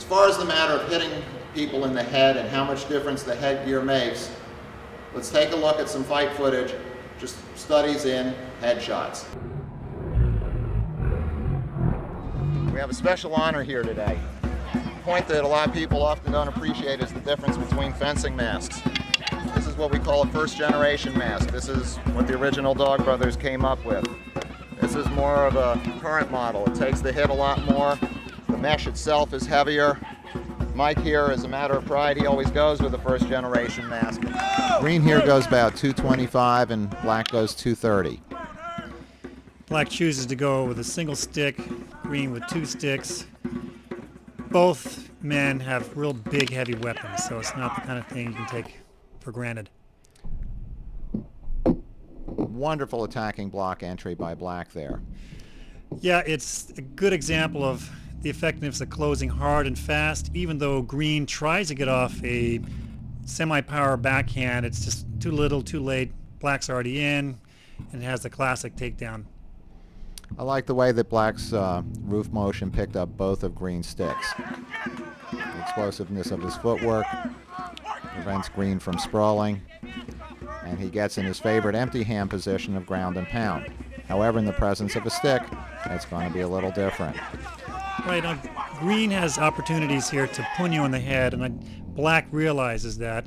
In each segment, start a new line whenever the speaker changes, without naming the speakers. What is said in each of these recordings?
As far as the matter of hitting people in the head and how much difference the headgear makes, let's take a look at some fight footage, just studies in headshots. We have a special honor here today. The point that a lot of people often don't appreciate is the difference between fencing masks. This is what we call a first generation mask. This is what the original Dog Brothers came up with. This is more of a current model. It takes the hit a lot more. The mesh itself is heavier. Mike here, as a matter of pride, he always goes with a first generation mask. Green here goes about 225 and black goes 230.
Black chooses to go with a single stick, green with two sticks. Both men have real big, heavy weapons, so it's not the kind of thing you can take for granted.
Wonderful attacking block entry by black there.
Yeah, it's a good example of the effectiveness of closing hard and fast. Even though green tries to get off a semi-power backhand, it's just too little, too late. Black's already in, and it has the classic takedown.
I like the way that black's roof motion picked up both of green's sticks. The explosiveness of his footwork prevents green from sprawling, and he gets in his favorite empty hand position of ground and pound. However, in the presence of a stick, it's going to be a little different.
Right, green has opportunities here to pun you on the head, and black realizes that.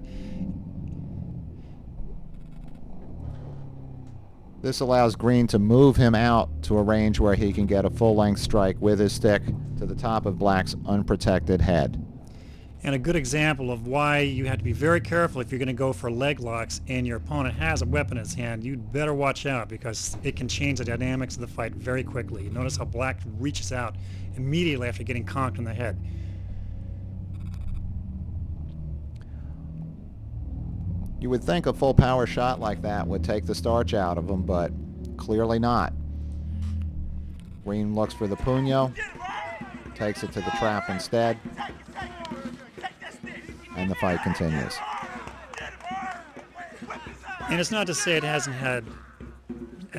This allows green to move him out to a range where he can get a full-length strike with his stick to the top of black's unprotected head.
And a good example of why you have to be very careful if you're going to go for leg locks and your opponent has a weapon in his hand. You'd better watch out because it can change the dynamics of the fight very quickly. Notice how black reaches out immediately after getting conked in the head.
You would think a full power shot like that would take the starch out of him, but clearly not. Green looks for the puño, takes it to the trap instead, and the fight continues.
And it's not to say it hasn't had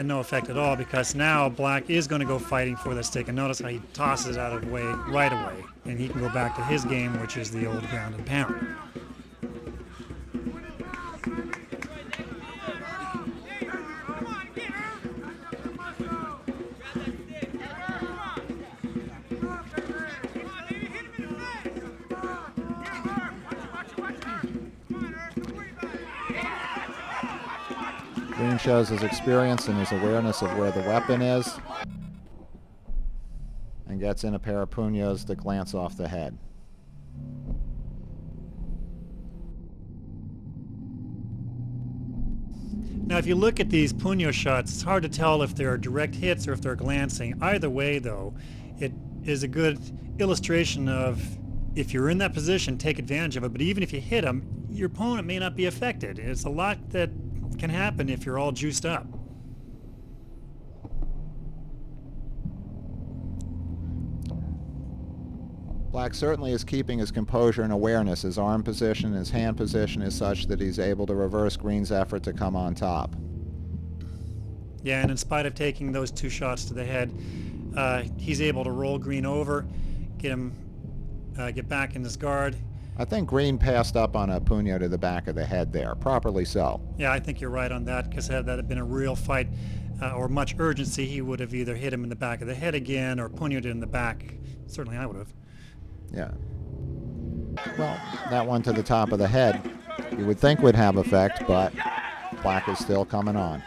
no effect at all, because now black is going to go fighting for the stick, and notice how he tosses it out of the way right away, and he can go back to his game, which is the old ground and pound.
Green shows his experience and his awareness of where the weapon is, and gets in a pair of puños to glance off the head.
Now, if you look at these puño shots, it's hard to tell if they're direct hits or if they're glancing. Either way, though, it is a good illustration of, if you're in that position, take advantage of it. But even if you hit them, your opponent may not be affected. It's a lot that can happen if you're all juiced up.
Black certainly is keeping his composure and awareness. His arm position, his hand position is such that he's able to reverse Green's effort to come on top.
Yeah, and in spite of taking those two shots to the head, he's able to roll Green over, get back in his guard.
I think Green passed up on a puño to the back of the head there, properly so.
Yeah, I think you're right on that, because had that been a real fight or much urgency, he would have either hit him in the back of the head again or puñoed in the back. Certainly I would have.
Yeah. Well, that one to the top of the head you would think would have effect, but black is still coming on.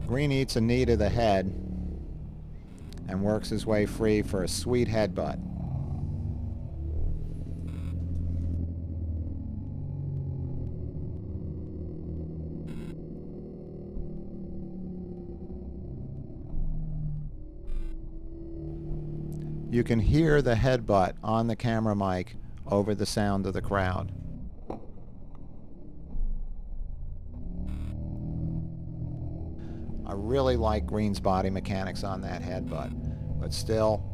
Green eats a knee to the head and works his way free for a sweet headbutt. You can hear the headbutt on the camera mic over the sound of the crowd. I really like Green's body mechanics on that headbutt, but still,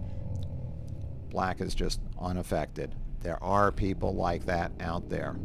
Black is just unaffected. There are people like that out there.